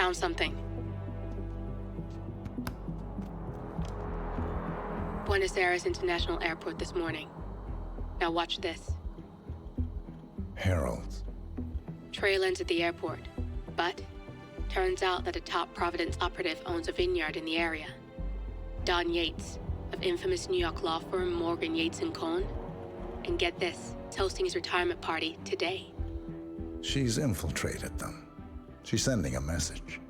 found something. Buenos Aires International Airport this morning. Now watch this. Heralds. Trail ends at the airport, but turns out that a top Providence operative owns a vineyard in the area. Don Yates, of infamous New York law firm Morgan, Yates & Cohn. And get this, is hosting his retirement party today. She's infiltrated them. She's sending a message.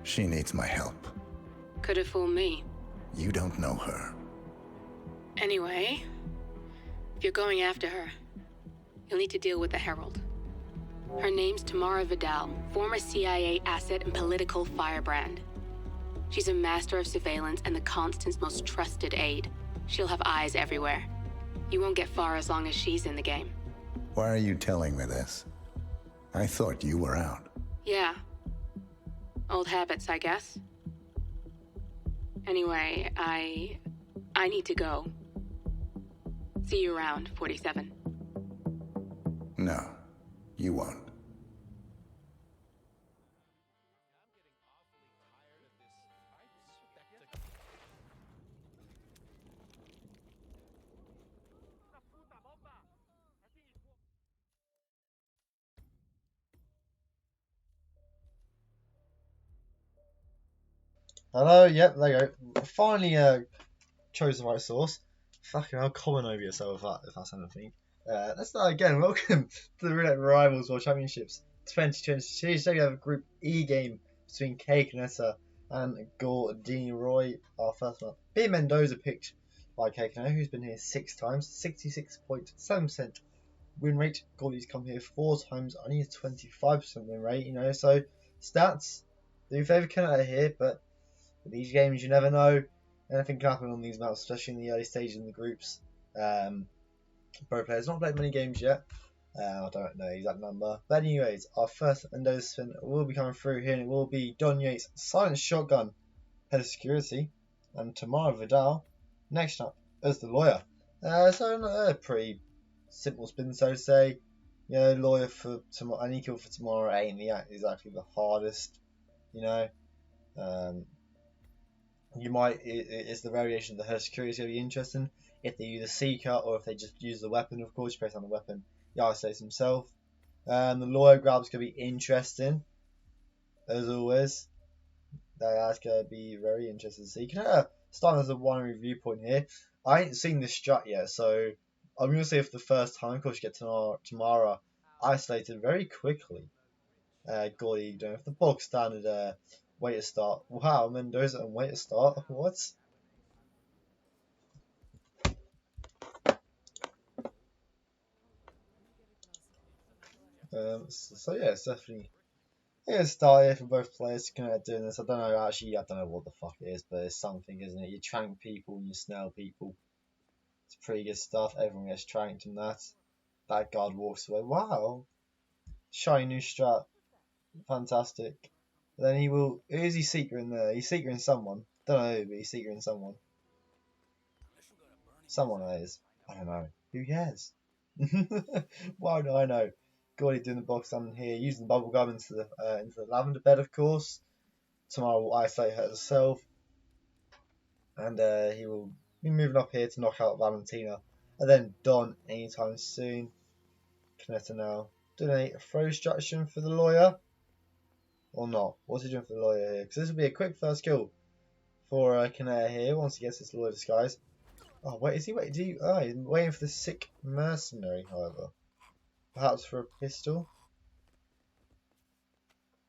She needs my help. Could have fooled me. You don't know her. Anyway, if you're going after her, you'll need to deal with the Herald. Her name's Tamara Vidal, former CIA asset and political firebrand. She's a master of surveillance and the Constant's most trusted aide. She'll have eyes everywhere. You won't get far as long as she's in the game. Why are you telling me this? I thought you were out. Yeah. Old habits, I guess. Anyway, I need to go. See you around, 47. No, you won't. Hello, yep, there you go. Finally chose the right source. Fucking hell, comment over yourself if that's anything. Let's start again. Welcome to the Roulette Rivals World Championships 2022. Today we have a Group E game between KKaneta and Gordiniroy. Our first one. B. Mendoza picked by KKaneta, who's been here 6 times, 66.7% win rate. Gordy's come here 4 times, only a 25% win rate, you know, so stats do favour Kaneta here, but with these games you never know. Anything can happen on these maps, especially in the early stages in the groups. Pro players not played many games yet. I don't know the exact number. But anyways, our first Mendoza spin will be coming through here, and it will be Don Yates, Silent Shotgun, Head of Security, and Tamara Vidal next up as the lawyer. So a pretty simple spin, so to say. You know, lawyer for tomorrow, any kill for tomorrow ain't exactly the hardest, you know. You might, it's the variation of the Head of Security will be interesting. If they use a Seeker or if they just use the weapon, of course, you press on the weapon. He isolates himself. The lawyer grab's going to be interesting, as always. That's going to be very interesting to see. You can start as a one viewpoint here. I ain't seen this strat yet, so I'm going to say for the first time, of course, you get Tamara isolated very quickly. Gordy, you don't have the bog standard way to start. Wow, Mendoza and way to start. What? So yeah, it's definitely a start here for both players doing this. I don't know what the fuck it is, but it's something, isn't it? You trank people and you snell people. It's pretty good stuff. Everyone gets tranked and that. That guard walks away. Wow. Shiny new strat. Fantastic. Then he will. Who is he secreting there? He's secreting someone. Don't know who, but he's secreting someone. Someone that is. I don't know. Who cares? Why do I know? Gordy doing the box down here, using the bubble gum into the lavender bed, of course. Tamara will isolate her herself, and he will be moving up here to knock out Valentina, and then Don anytime soon. Kaneta now doing a throw distraction for the lawyer, or not? What's he doing for the lawyer here? Because this will be a quick first kill for Kaneta here once he gets this lawyer disguise. Oh wait, is he waiting? He's waiting for the sick mercenary, however. Perhaps for a pistol,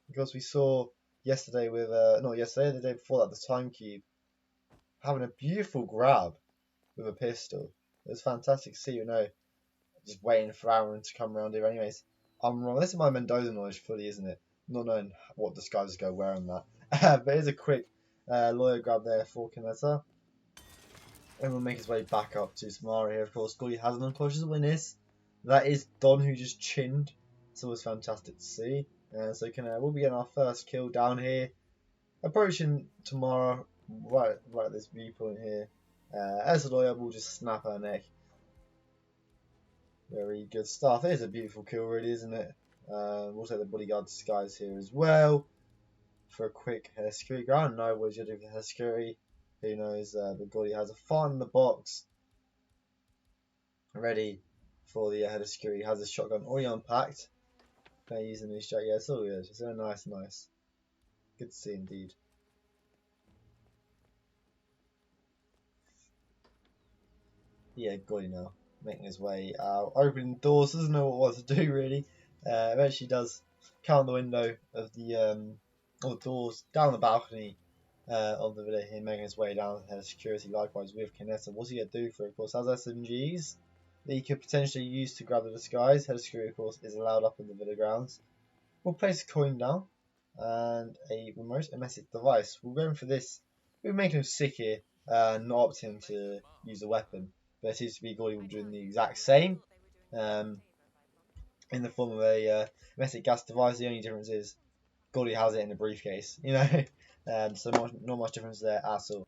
because we saw yesterday with not yesterday, the day before that, the time cube having a beautiful grab with a pistol. It was fantastic to see. You know, just waiting for Aaron to come around here. Anyways, I'm wrong. This is my Mendoza knowledge fully, isn't it? Not knowing what disguises go where on that. But here's a quick lawyer grab there for Kaneta. And we'll make his way back up to Tamara here. Of course, Gordy has an unconscious witness. That is Don, who just chinned. So it was fantastic to see. So we'll be getting our first kill down here. Approaching Tamara right at this viewpoint here. As a lawyer, we'll just snap her neck. Very good stuff. It is a beautiful kill, really, isn't it? We'll take the bodyguard disguise here as well. for a quick head of security. I don't know what he's going to do for head of security. Who knows? But Gordy has a fight in the box ready for the head of security. He has his shotgun already unpacked. Using his shot. Yeah, it's all good. It's very nice. Good to see indeed. Yeah, Gordy now making his way out, opening doors. Doesn't know what to do really. Eventually does count the window of the doors down the balcony of the villa here, making his way down to security. Likewise with KKaneta. What's he gonna do for it? Of course, has SMGs that he could potentially use to grab the disguise. Head of security, of course, is allowed up in the villa grounds. We'll place a coin down and a remote emetic device. We'll go in for this. We'll make him sick here, not opt him to use a weapon. But it seems to be Gordy doing the exact same in the form of a emetic gas device. The only difference is Gordy has it in a briefcase, you know, so not much difference there at all.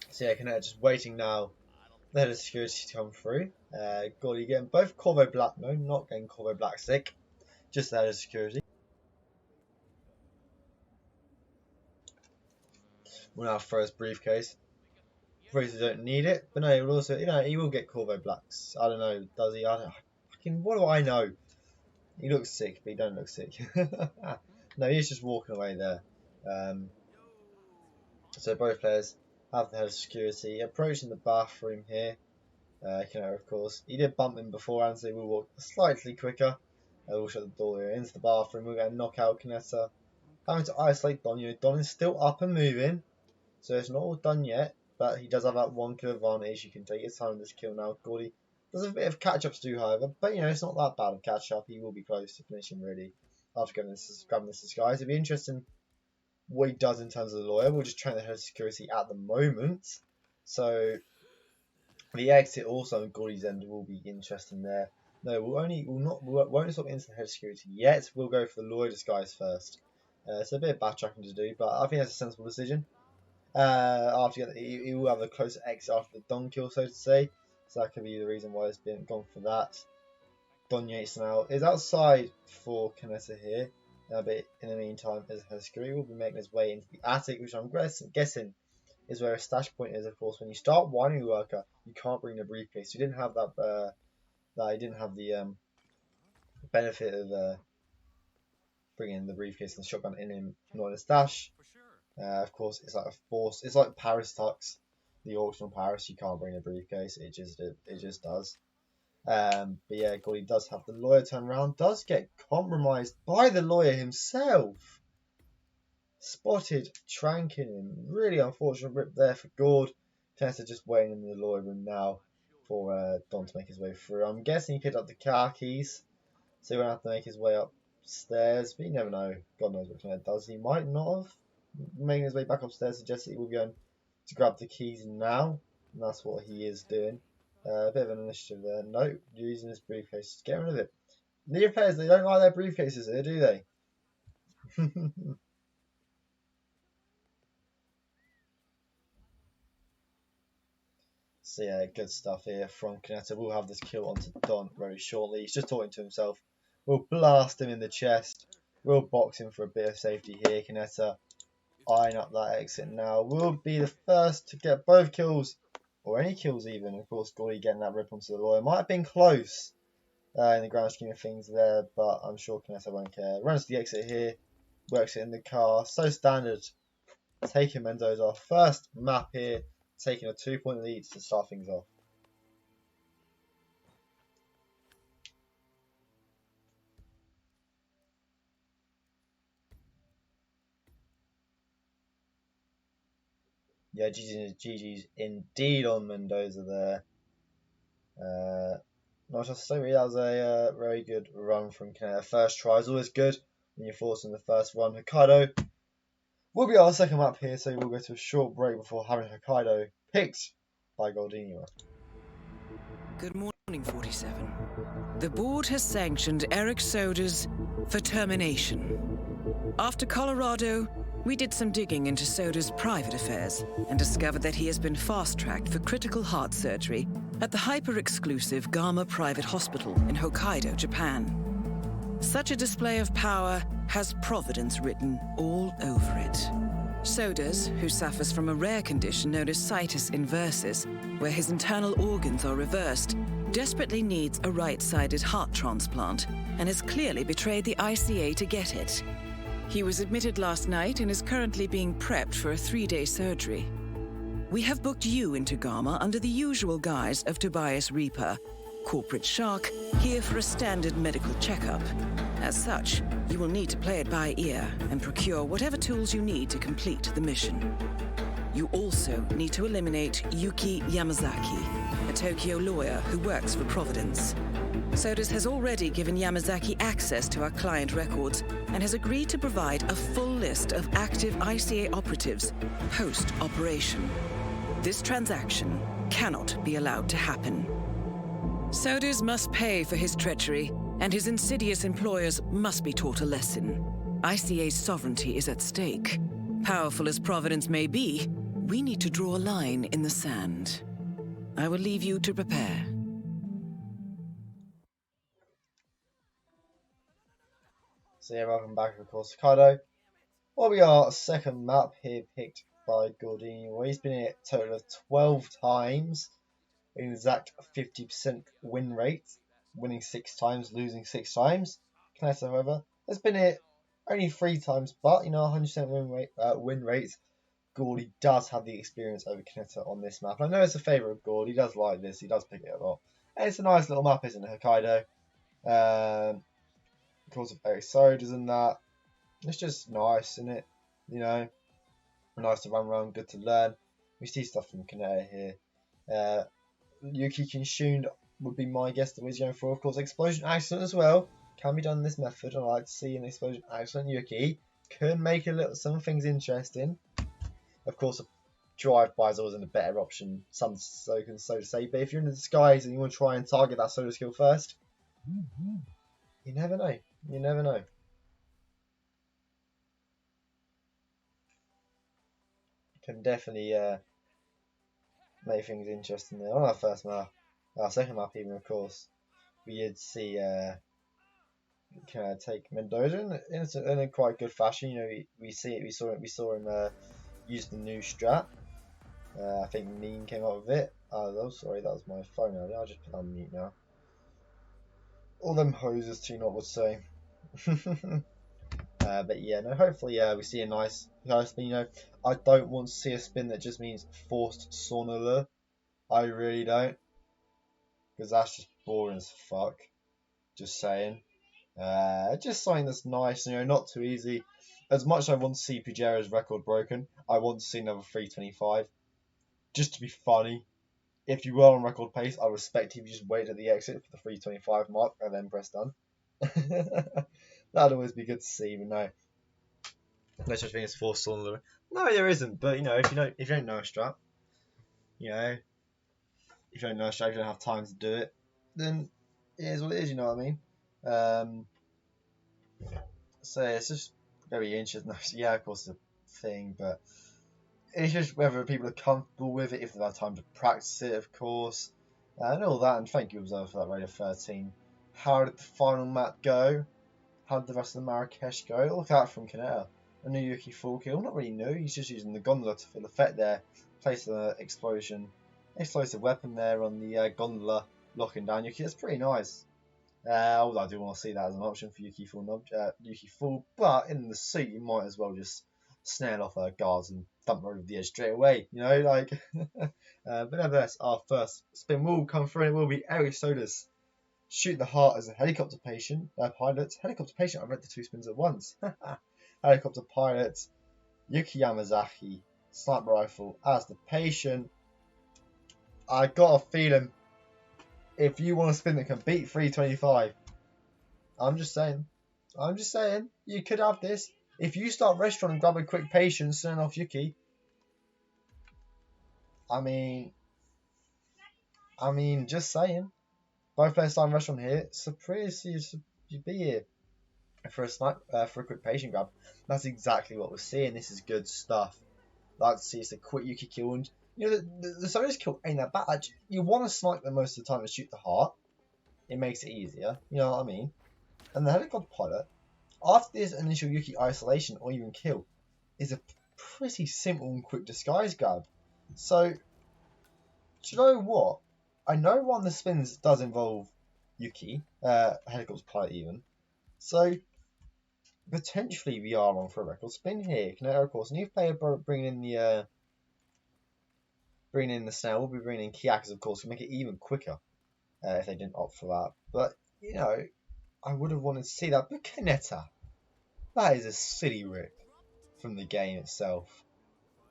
So yeah, KKaneta just waiting now for the head of security to come through. Gordy getting both Corvo Black, no, not getting Corvo Black sick, just the head of security. We'll now throw his briefcase. Probably don't need it, but no, he will also, he will get Corvo Blacks. I don't know, does he? I don't. Fucking, what do I know? He looks sick, but he don't look sick. No, he's just walking away there. So both players have the head of security approaching the bathroom here. KKaneta, of course, he did bump him beforehand, so he will walk slightly quicker. We'll shut the door here into the bathroom. We're going to knock out KKaneta, having to isolate Don. Don is still up and moving, so it's not all done yet. But he does have that one kill advantage. He can take his time with this kill now. Gordy does have a bit of catch up to do, however, but it's not that bad of catch up. He will be close to finishing really after grabbing this disguise. It'll be interesting what he does in terms of the lawyer. We'll just train the head of security at the moment. So the exit also on Gordy's end will be interesting there. No, we won't stop instant head of security yet. We'll go for the lawyer disguise first. It's a bit of backtracking to do, but I think that's a sensible decision. After he will have a close exit after the Don kill, so to say. So that could be the reason why it's been gone for that. Don Yates now is outside for KKaneta here. But in the meantime, as head of security will be making his way into the attic, which I'm guessing is where a stash point is. Of course, when you start winery worker, you can't bring the briefcase. You didn't have that. He didn't have the benefit of bringing the briefcase and the shotgun in him, not in a stash. Of course, it's like a force. It's like Paris Tux, the auction on Paris. You can't bring a briefcase. It just does. But yeah, Gordy does have the lawyer turn around. Does get compromised by the lawyer himself. Spotted tranking him. Really unfortunate rip there for Gord. KKaneta just waiting in the lawyer room now for Don to make his way through. I'm guessing he picked up the car keys, so he won't have to make his way upstairs. But you never know. God knows what KKaneta does. He might not have. Making his way back upstairs suggests that he will be going to grab the keys now, and that's what he is doing. A bit of an initiative there. No, using his briefcase. Get rid of it. New players, they don't like their briefcases here, do they? So yeah, good stuff here from KKaneta. We'll have this kill onto Don very shortly. He's just talking to himself. We'll blast him in the chest. We'll box him for a bit of safety here. KKaneta eyeing up that exit now. We'll be the first to get both kills, or any kills even. Of course, Gordy getting that rip onto the lawyer. Might have been close in the grand scheme of things there, but I'm sure KKaneta won't care. Runs to the exit here. Works it in the car. So standard. Taking Mendoza. First map here. Taking a 2-point lead to start things off. Yeah, GG's indeed on Mendoza there. Not just to say, really, that was a very good run from KKaneta. First try is always good when you're forcing the first run. Hokkaido will be our second map here, so we'll go to a short break before having Hokkaido picked by Gordiniroy. Good morning, 47. The board has sanctioned Eric Soda's for termination. After Colorado, We did some digging into Soda's private affairs and discovered that he has been fast-tracked for critical heart surgery at the hyper-exclusive Gama Private Hospital in Hokkaido, Japan. Such a display of power has Providence written all over it. Sodas, who suffers from a rare condition known as situs inversus, where his internal organs are reversed, desperately needs a right-sided heart transplant and has clearly betrayed the ICA to get it. He was admitted last night and is currently being prepped for a 3-day surgery. We have booked you into Gama under the usual guise of Tobias Reaper, corporate shark, here for a standard medical checkup. As such, you will need to play it by ear and procure whatever tools you need to complete the mission. You also need to eliminate Yuki Yamazaki, a Tokyo lawyer who works for Providence. Sodas has already given Yamazaki access to our client records and has agreed to provide a full list of active ICA operatives post-operation. This transaction cannot be allowed to happen. Sodas must pay for his treachery, and his insidious employers must be taught a lesson. ICA's sovereignty is at stake. Powerful as Providence may be, we need to draw a line in the sand. I will leave you to prepare. So yeah, welcome back, of course, Hokkaido. Well, we are second map here picked by Gordiniroy. He's been here a total of 12 times, an exact 50% win rate, winning 6 times, losing 6 times. KKaneta, however, has been here only 3 times, but 100% win rate. Gordy does have the experience over KKaneta on this map. I know it's a favourite of Gordy. He does like this. He does pick it a lot. And it's a nice little map, isn't it, Hokkaido? Because of Eric Sodas and that. It's just nice, isn't it? Nice to run around, good to learn. We see stuff from KKaneta here. Yuki Kinshun would be my guess that he's going for. Of course, Explosion Accident as well. Can be done in this method. I like to see an Explosion Accident. Yuki can make some things interesting. Of course, a drive-by is always a better option, so to say. But if you're in the disguise and you want to try and target that Soda skill first, you never know. You never know. Can definitely make things interesting there. On our first map, our second map even, of course, we did see take Mendoza in a quite good fashion. We saw him use the new strat. I think Mean came up with it. Oh, sorry, that was my phone earlier. I'll just put that on mute now. All them hoses, T-Not would say. But yeah, no. Hopefully, we see a nice spin. I don't want to see a spin that just means forced sauna lure. I really don't, because that's just boring as fuck. Just saying. Just something that's nice. Not too easy. As much as I want to see Pujero's record broken, I want to see another 325. Just to be funny. If you were on record pace, I respect if you just wait at the exit for the 325 mark and then press done. That'd always be good to see, but no. No such thing as forced sauna. No, there isn't. But if you don't know a strat, if you don't know a strat, if you don't have time to do it, then it is what it is. You know what I mean? So it's just very interesting. Yeah, of course, it's a thing, but it's just whether people are comfortable with it, if they've had time to practice it, of course, and all that. And thank you, Observer, for that rate of 13. How did the final map go? How did the rest of the Marrakesh go? Look out from KKaneta. A new Yuki full kill. Not really new. He's just using the gondola to full effect there. Place the explosive weapon there on the gondola, locking down Yuki. That's pretty nice. Although I do want to see that as an option for Yuki full, but in the suit you might as well just snail off her guards and dump her over the edge straight away. But nevertheless, our first spin will come through. And it will be Eric Sodas. Shoot the heart as a helicopter pilot. Helicopter patient. I read the 2 spins at once. Helicopter pilot. Yuki Yamazaki. Sniper rifle as the patient. I got a feeling, if you want a spin that can beat 325, I'm just saying, you could have this. If you start restaurant and grab a quick patient, turn off Yuki. I mean, just saying. Both players starting restaurant here. Surprise, you'd be here. for a quick patient grab. That's exactly what we're seeing. This is good stuff. Like to see it's a quick Yuki kill, and you know the Soda's kill ain't that bad. You want to snipe them most of the time and shoot the heart. It makes it easier. You know what I mean? And the helicopter pilot, after this initial Yuki isolation or even kill, is a pretty simple and quick disguise grab. So, do you know what? I know one of the spins does involve Yuki, helicopter pilot even. So, potentially we are on for a record spin here. KKaneta, of course, new player bringing in the snail. We'll be bringing in Kiakas, of course, to make it even quicker if they didn't opt for that. But, you know, I would have wanted to see that. But KKaneta, that is a silly rip from the game itself.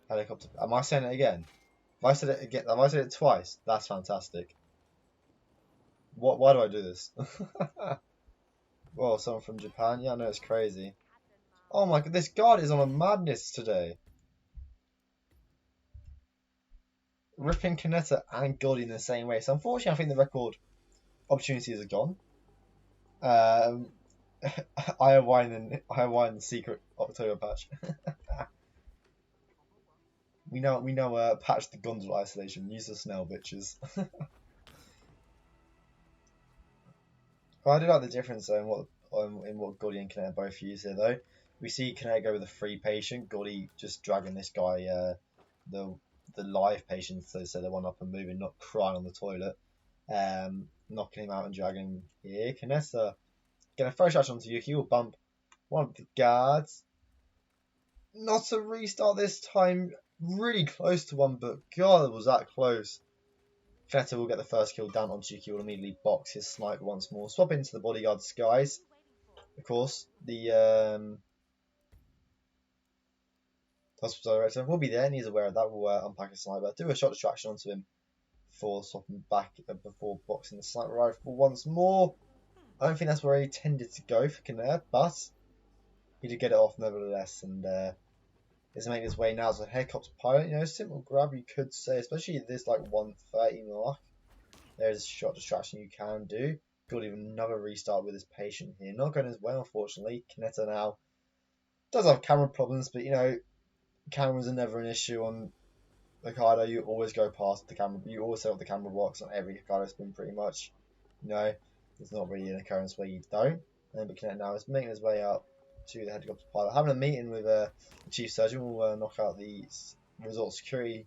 Helicopter. Am I saying it again? Have I said it again? Have I said it twice? That's fantastic. What? Why do I do this? Well, someone from Japan. Yeah, I know it's crazy. Oh my god, this guard is on a madness today. Ripping KKaneta and Gordy in the same way. So unfortunately, I think the record opportunities are gone. I have wine the secret October patch. we know patch the gondola isolation. Use the snail bitches. I do like the difference though in what Gordy and KKaneta both use here though. We see KKaneta go with a free patient, Gordy just dragging this guy, the live patient, so the one up and moving, not crying on the toilet, knocking him out and dragging him here. KKaneta getting a first shot onto Yuki, will bump one of the guards. Not a restart this time, really close to one, but god, was that close. KKaneta will get the first kill down on Yuki, will immediately box his sniper once more. Swap into the bodyguard disguise. Of course, the hospital director will be there and he's aware of that. We'll unpack his sniper. Do a shot distraction onto him before swapping back before boxing the sniper rifle once more. I don't think that's where he tended to go for KKaneta, but he did get it off nevertheless, and is making his way now as a helicopter pilot. You know, simple grab you could say, especially at this like 130 mark. There's a shot distraction you can do. Got even another restart with his patient here. Not going as well, unfortunately. KKaneta now does have camera problems, but you know, cameras are never an issue on Hokkaido. You always go past the camera. You always set up the camera box on every Hokkaido spin pretty much. You know, there's not really an occurrence where you don't. But KKaneta now is making his way up to the helicopter pilot, having a meeting with the chief surgeon. Will knock out the resort security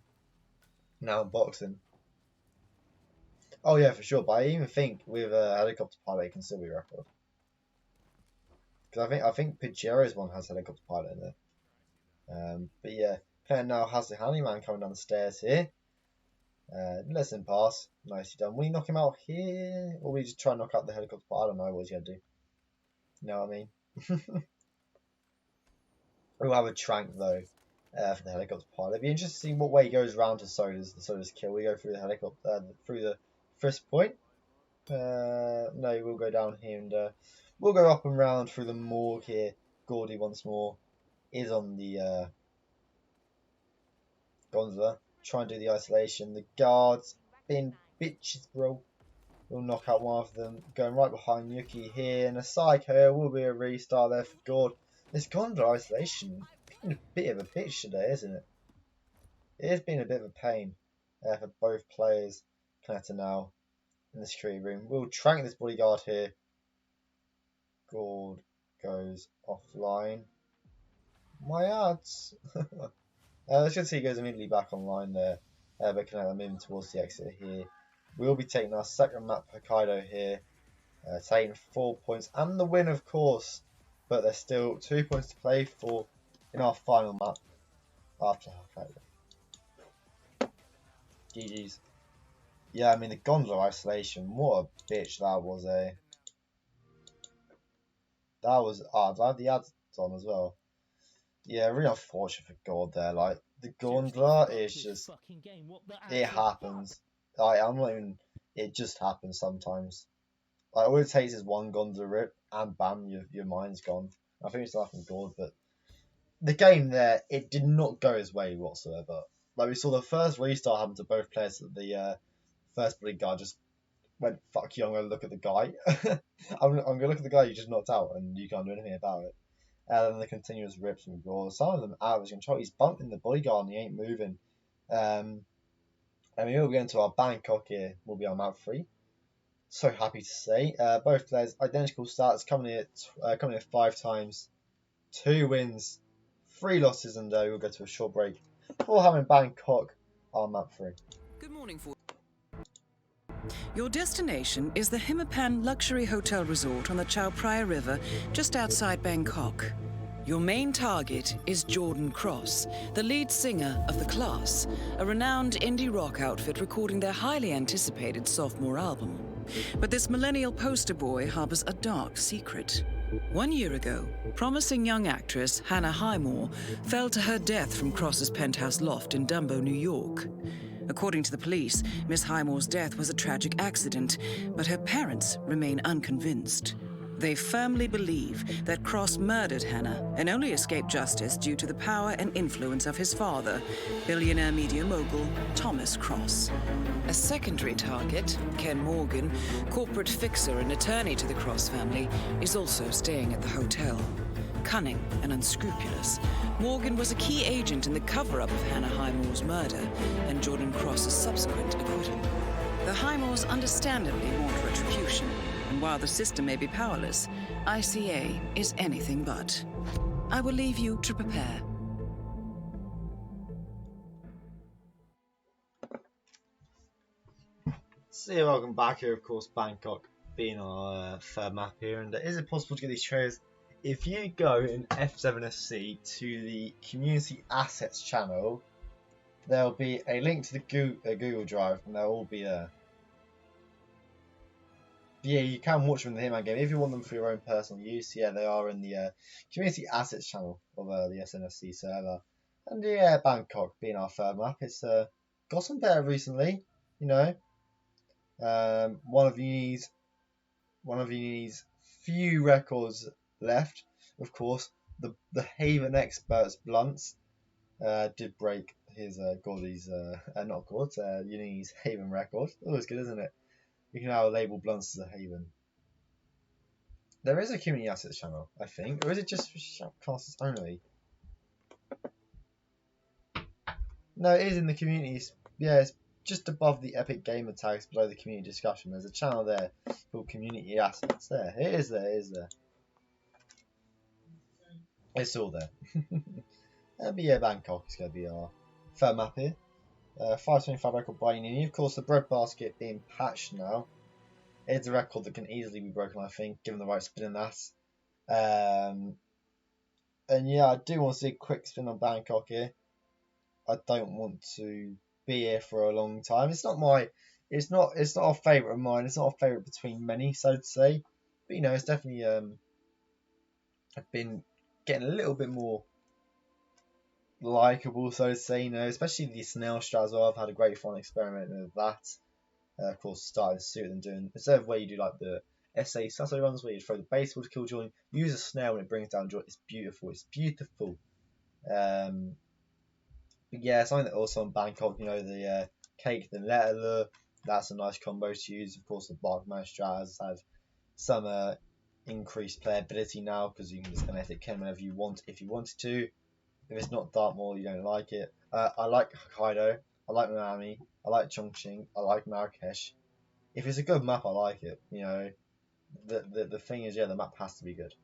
now in boxing. Oh yeah, for sure. But I even think with a helicopter pilot, it can still be record. Because I think Pajero's one has helicopter pilot in there. But yeah, KKaneta now has the handyman coming down the stairs here. Lets him pass. Nicely done. Will he knock him out here, or will he just try and knock out the helicopter pilot? I don't know what he's gonna do. You know what I mean? We'll have a trank though for the helicopter pilot. It'd be interesting to see what way he goes round to the Soda's kill. We go through the helicopter, through the first point. No, we'll go down here and we'll go up and round through the morgue here. Gordy once more is on the gondola, trying to do the isolation. The guards being bitches, bro. We'll knock out one of them, going right behind Yuki here, and a psycho will be a restart there for Gord. This gondola isolation being a bit of a bitch today, isn't it? It has been a bit of a pain for both players. KKaneta now in the security room. We'll trank this bodyguard here. Gord goes offline. My ads. As you can see, he goes immediately back online there. But KKaneta moving towards the exit here. We'll be taking our second map, Hokkaido here. Taking 4 points and the win, of course. But there's still 2 points to play for in our final map after Hokkaido. GG's. Yeah, I mean, the gondola isolation, what a bitch that was, eh? That was, do I have the ads on as well? Yeah, really unfortunate for God there. Like, the gondola is just, it happens. Like, I'm not even, it just happens sometimes. Like, all it takes is one gondola rip, and bam, your mind's gone. I think it's nothing good, but the game there, it did not go his way whatsoever. Like, we saw the first restart happen to both players. The first bodyguard just went, fuck you, I'm going to look at the guy. I'm going to look at the guy you just knocked out and you can't do anything about it. And then the continuous rips and roars. Some of them out of his control. He's bumping the bodyguard and he ain't moving. And we will get into our Bangkok here. We'll be on map 3. So happy to say. Both players identical stats, coming in at 5 times. 2 wins, 3 losses, and we'll go to a short break before having Bangkok on map 3. Good morning, Your destination is the Himapan Luxury Hotel Resort on the Chao Phraya River, just outside Bangkok. Your main target is Jordan Cross, the lead singer of The Class, a renowned indie rock outfit recording their highly anticipated sophomore album. But this millennial poster boy harbors a dark secret. 1 year ago, promising young actress Hannah Highmore fell to her death from Cross's penthouse loft in Dumbo, New York. According to the police, Miss Highmore's death was a tragic accident, but her parents remain unconvinced. They firmly believe that Cross murdered Hannah and only escaped justice due to the power and influence of his father, billionaire media mogul Thomas Cross. A secondary target, Ken Morgan, corporate fixer and attorney to the Cross family, is also staying at the hotel. Cunning and unscrupulous, Morgan was a key agent in the cover-up of Hannah Highmore's murder and Jordan Cross's subsequent acquittal. The Highmores understandably want retribution, and while the system may be powerless, ICA is anything but. I will leave you to prepare. So yeah, welcome back here, of course, Bangkok being our third map here. And is it possible to get these trailers? If you go in F7SC to the Community Assets channel, there'll be a link to the Google Drive, and they'll all be there. Yeah, you can watch them in the Hitman game if you want them for your own personal use. Yeah, they are in the Community Assets channel of the SNFC server. And yeah, Bangkok being our third map, it's got some better recently, you know. One of you needs few records left. Of course, the Haven experts Blunts did break his Uni's Haven record. Always good, isn't it? You can now label Blunts as a Haven. There is a Community Assets channel, I think, or is it just for shoutcasters only? No, it is in the communities. Yeah, it's just above the Epic Gamer tags, below the community discussion. There's a channel there called Community Assets. There, it is there, it is there. It's all there. But yeah, Bangkok is going to be our third map here. 525 record by Uni. Of course, the breadbasket being patched now. It's a record that can easily be broken, I think, given the right spin in that. And yeah, I do want to see a quick spin on Bangkok here. I don't want to be here for a long time. It's not a favourite of mine. It's not a favourite between many, so to say. But you know, it's definitely I've been getting a little bit more likeable, so to say, you know, especially the snail strat as well. I've had a great fun experimenting with that. Of course, starting to suit and doing instead of where you do like the SA Sasso runs where you throw the baseball to kill join, use a snail when it brings down joy. It's beautiful. It's beautiful. But yeah, something that also on Bangkok, you know, the cake then letter, that's a nice combo to use. Of course, the Barkman strat has had some increased playability now because you can just kinetic Ken whenever you want if you wanted to. If it's not Dartmoor, you don't like it. I like Hokkaido. I like Miami. I like Chongqing. I like Marrakesh. If it's a good map, I like it. You know, the thing is, yeah, the map has to be good.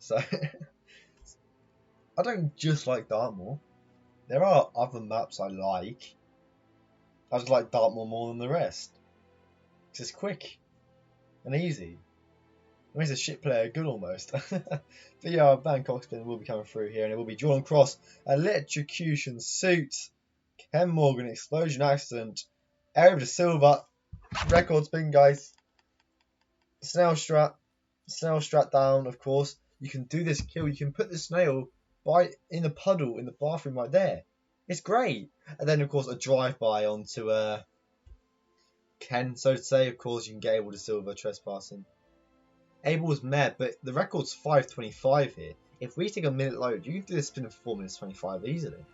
So, I don't just like Dartmoor. There are other maps I like. I just like Dartmoor more than the rest. It's just quick and easy. It makes a shit player good almost. But yeah, Bangkok spin will be coming through here, and it will be Jordan Cross, Electrocution Suit, Ken Morgan, Explosion Accident, Arab de Silva, Record Spin, guys. Snail strat down, of course. You can do this kill. You can put the snail in the puddle in the bathroom right there. It's great. And then, of course, a drive-by onto Ken, so to say. Of course, you can get Able to Silver trespassing. Able was met, but the record's 5:25 here. If we take a minute load, you can do this spin in 4 minutes 25 easily.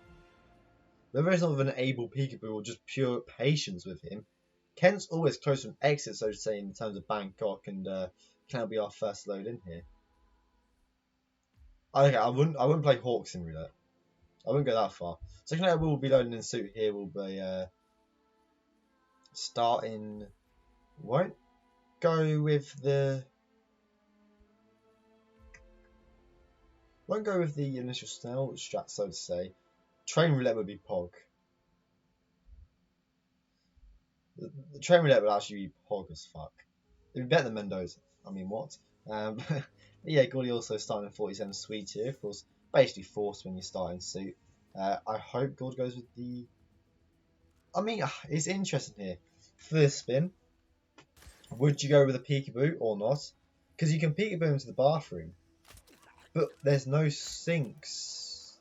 Whether it's not with an able peekaboo or just pure patience with him, Kent's always close to an exit, so to say, in terms of Bangkok, and can be our first load in here. Okay, I wouldn't play Hawks in roulette. I wouldn't go that far. So Kaneta will be loading in suit here. We'll be starting. Won't go with the. Won't go with the initial snail strat, so to say. Train roulette would be Pog. The train roulette would actually be Pog as fuck. It'd be better than Mendoza. I mean, what? But yeah, Gordy also starting in 47 sweet here. Of course, basically forced when you start in suit. I hope God goes with the. I mean, it's interesting here. For this spin, would you go with a peekaboo or not? Because you can peekaboo into the bathroom, but there's no sinks.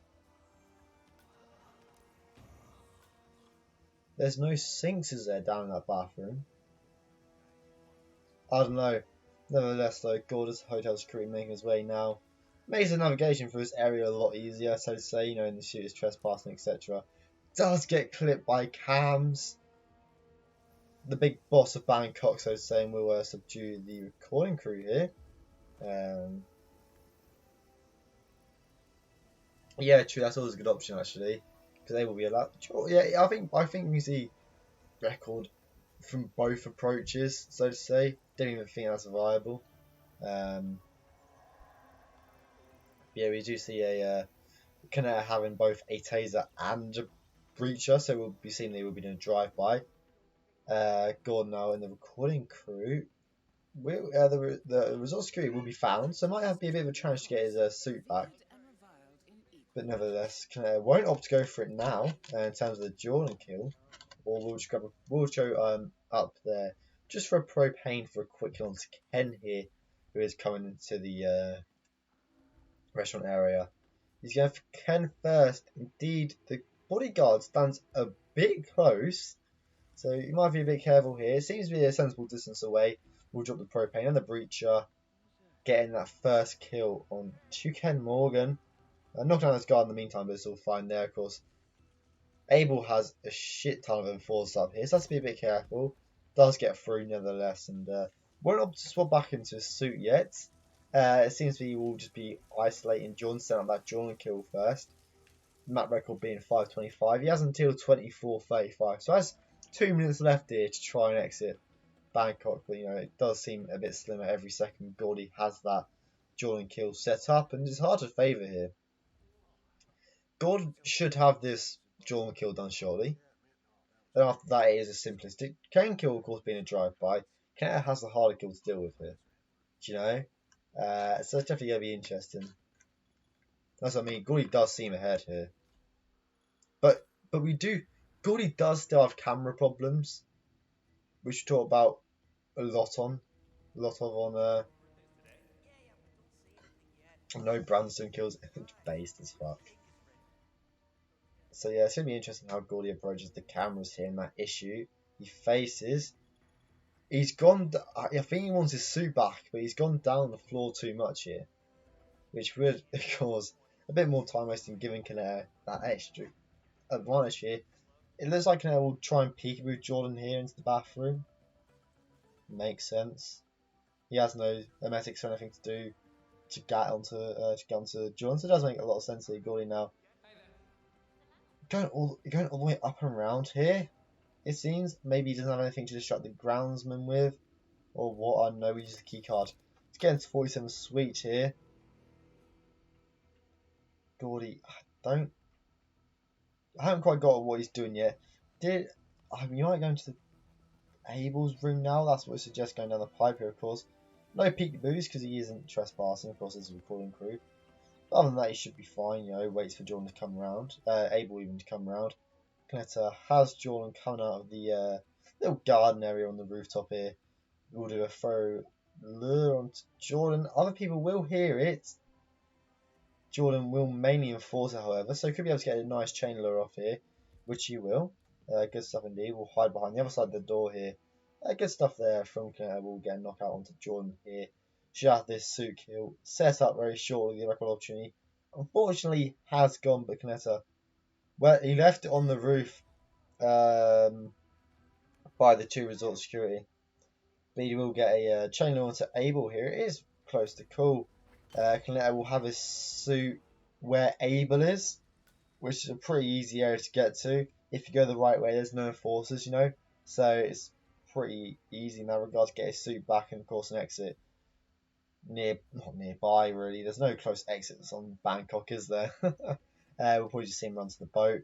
There's no sinks, is there, down in that bathroom? I don't know. Nevertheless, though, Gorda's hotel security making his way now. Makes the navigation for this area a lot easier, so to say, you know, in the shooters trespassing, etc. Does get clipped by cams. The big boss of Bangkok, so to say, and will subdue the recording crew here. Yeah, true. That's always a good option, actually, because they will be allowed. Yeah, I think we see record from both approaches, so to say. Don't even think that's viable. Yeah, we do see a Kaneta having both a taser and a breacher, so we'll be seeing they will be doing a drive-by. Gordon now in the recording crew. The resource crew will be found, so it might be a bit of a challenge to get his suit back. But nevertheless, Kaneta won't opt to go for it now in terms of the Jordan kill, or we'll just grab a Wilcho up there just for a propane for a quick kill on Ken here, who is coming into the restaurant area. He's going for Ken first. Indeed, the bodyguard stands a bit close, so you might be a bit careful here. It seems to be a sensible distance away. We'll drop the propane and the breacher, getting that first kill on Ken Morgan. Knocked down his guard in the meantime, but it's all fine there, of course. Abel has a shit ton of enforcers up here, so has to be a bit careful. Does get through nevertheless, and won't opt to swap back into his suit yet. It seems to be will just be isolating John, setting up that Jordan kill first. Map record being 5:25. He has until 24:35, so has 2 minutes left here to try and exit Bangkok. But you know, it does seem a bit slimmer every second. Gordy has that Jordan kill set up, and it's hard to favour here. God should have this Jordan kill done shortly. Then after that, it is a simplistic Kane kill, of course, being a drive-by. Kaneta has the harder kill to deal with here. Do you know? So it's definitely going to be interesting. That's what I mean. Gordy does seem ahead here. But we do. Gordy does still have camera problems, which we talk about a lot on. No Branson kills. Based as fuck. So yeah, it's going to be interesting how Gordy approaches the cameras here and that issue he faces. He's gone. I think he wants his suit back, but he's gone down the floor too much here, which would cause a bit more time wasting, giving Kaneta that extra advantage here. It looks like Kaneta will try and peekaboo Jordan here into the bathroom. Makes sense. He has no emetics or anything to do to get onto Jordan, so it does make a lot of sense here. Gordy now going all the way up and around here. It seems maybe he doesn't have anything to distract the groundsman with, or what. I don't know. We use the key card. Let's get into 47 sweet here. Gordy, I haven't quite got what he's doing yet. You might go into the Abel's room now. That's what I suggest going down the pipe here, of course. No peekaboos because he isn't trespassing. Of course, there's a recording crew. But other than that, he should be fine. You know, waits for Jordan to come around. Abel even to come around. Kaneta has Jordan coming out of the little garden area on the rooftop here. We'll do a throw lure onto Jordan. Other people will hear it. Jordan will mainly enforce it, however, so he could be able to get a nice chain lure off here, which he will. Good stuff indeed. We'll hide behind the other side of the door here. Good stuff there from Kaneta. We'll get a knockout onto Jordan here. Should have this suit kill set up very shortly. The record opportunity, unfortunately, has gone, but Kaneta Well, he left it on the roof by the 2 resort security. But he will get a chain on to Abel here. It is close to cool. KKaneta will have his suit where Abel is, which is a pretty easy area to get to. If you go the right way, there's no enforcers, you know. So it's pretty easy in that regard to get his suit back and, of course, an exit not nearby, really. There's no close exits on Bangkok, is there? We'll probably just see him run to the boat.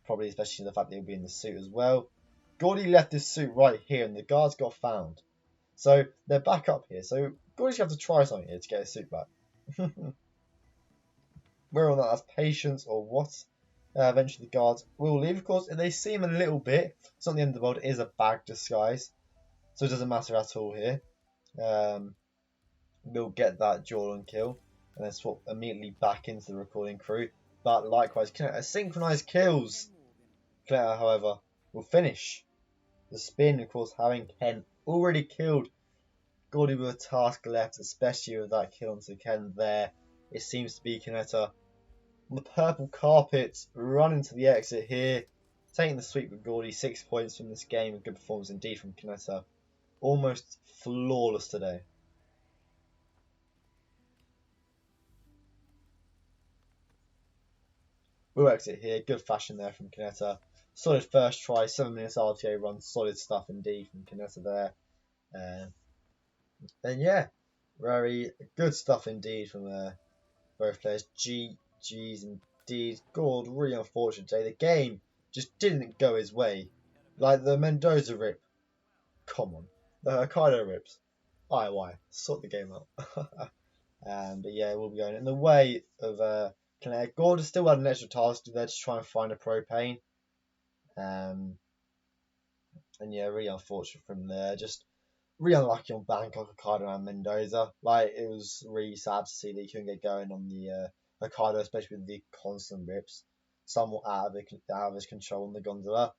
Probably especially the fact that he'll be in the suit as well. Gordy left his suit right here and the guards got found. So they're back up here. So Gordy's going to have to try something here to get his suit back. Whether or not that's patience or what. Eventually the guards will leave. Of course, if they see him a little bit, it's not the end of the world. It is a bag disguise. So it doesn't matter at all here. We'll get that Jordan kill. And then swap immediately back into the recording crew. But likewise, synchronized kills. KKaneta, however, will finish the spin. Of course, having Ken already killed Gordy with a task left, especially with that kill onto Ken there. It seems to be KKaneta on the purple carpet, running to the exit here, taking the sweep with Gordy. 6 points from this game. A good performance indeed from KKaneta. Almost flawless today. We'll exit here. Good fashion there from KKaneta. Solid first try. 7 minutes RTA run. Solid stuff indeed from KKaneta there. And yeah, very good stuff indeed from both players. GG's indeed. Gord, really unfortunate today. The game just didn't go his way. Like the Mendoza rip. Come on. The Hokkaido rips. IY. Sort the game out. But yeah, we'll be going in the way of KKaneta. Gord has still had an extra task to do there to try and find a propane. And yeah, really unfortunate from there. Just really unlucky on Bangkok, Hokkaido and Mendoza. Like, it was really sad to see that he couldn't get going on the Hokkaido, especially with the constant rips. Somewhat out of his control on the gondola.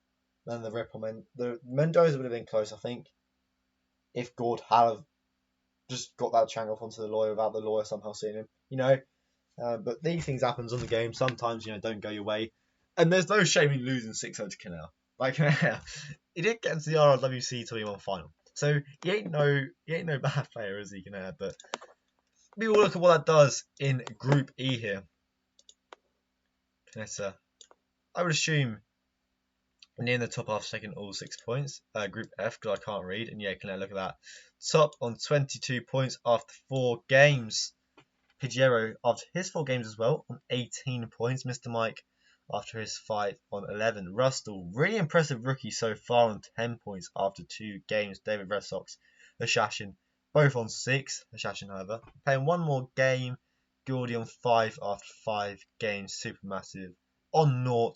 Then the rip on the Mendoza would have been close, I think, if Gord had just got that channel off onto the lawyer without the lawyer somehow seeing him, you know. But these things happens on the game. Sometimes, you know, don't go your way. And there's no shame in losing 6-0 to KKaneta. Like, he did get into the RRWC22 final. So he ain't no bad player, is he, KKaneta? But we will look at what that does in Group E here. KKaneta, I would assume, near the top half second, all 6 points. Group F, because I can't read. And yeah, KKaneta, look at that. Top on 22 points after 4 games. Pidgeiro, after his 4 games as well, on 18 points. Mr. Mike, after his 5 on 11. Rustle, really impressive rookie so far on 10 points after 2 games. David Red Sox, Hashashin, both on 6. Hashashin, however, playing 1 more game. Gordy on 5 after 5 games. Supermassive on 0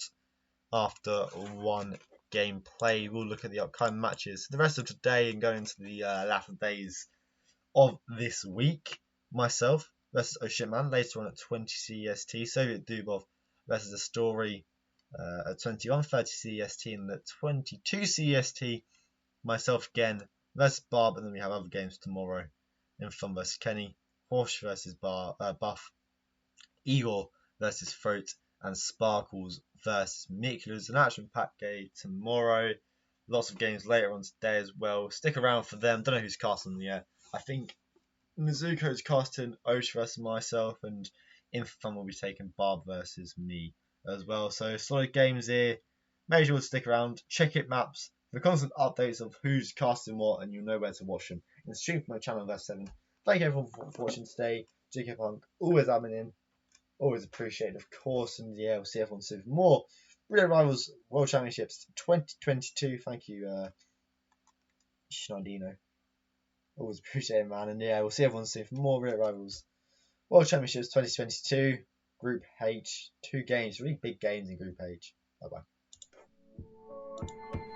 after 1 game play. We'll look at the upcoming matches the rest of today and go into the latter days of this week. Myself versus Oshitman later on at 20 CEST. Soviet Dubov versus The Story at 21:30 CEST and at 22 CEST. Myself again versus Barb, and then we have other games tomorrow. Infun versus Kenny, Horsch versus Buff, Igor versus Throat, and Sparkles versus Mick. There's an action-packed game tomorrow. Lots of games later on today as well. Stick around for them. Don't know who's casting them yet. I think Mizuko's casting Osh versus myself, and Infun will be taking Barb versus me as well. So solid games here. Make sure to stick around. Check it maps for constant updates of who's casting what, and you'll know where to watch them. And stream from my channel, Verse 7. Thank you everyone for watching today. JK Punk, always admin in. Always appreciated, of course. And yeah, we'll see everyone soon for more Relay Rivals World Championships 2022. Thank you, Schneidino. Always appreciate it, man. And yeah, we'll see everyone soon for more Relay Rivals World Championships 2022. Group H, 2 games, really big games in Group H. Bye bye.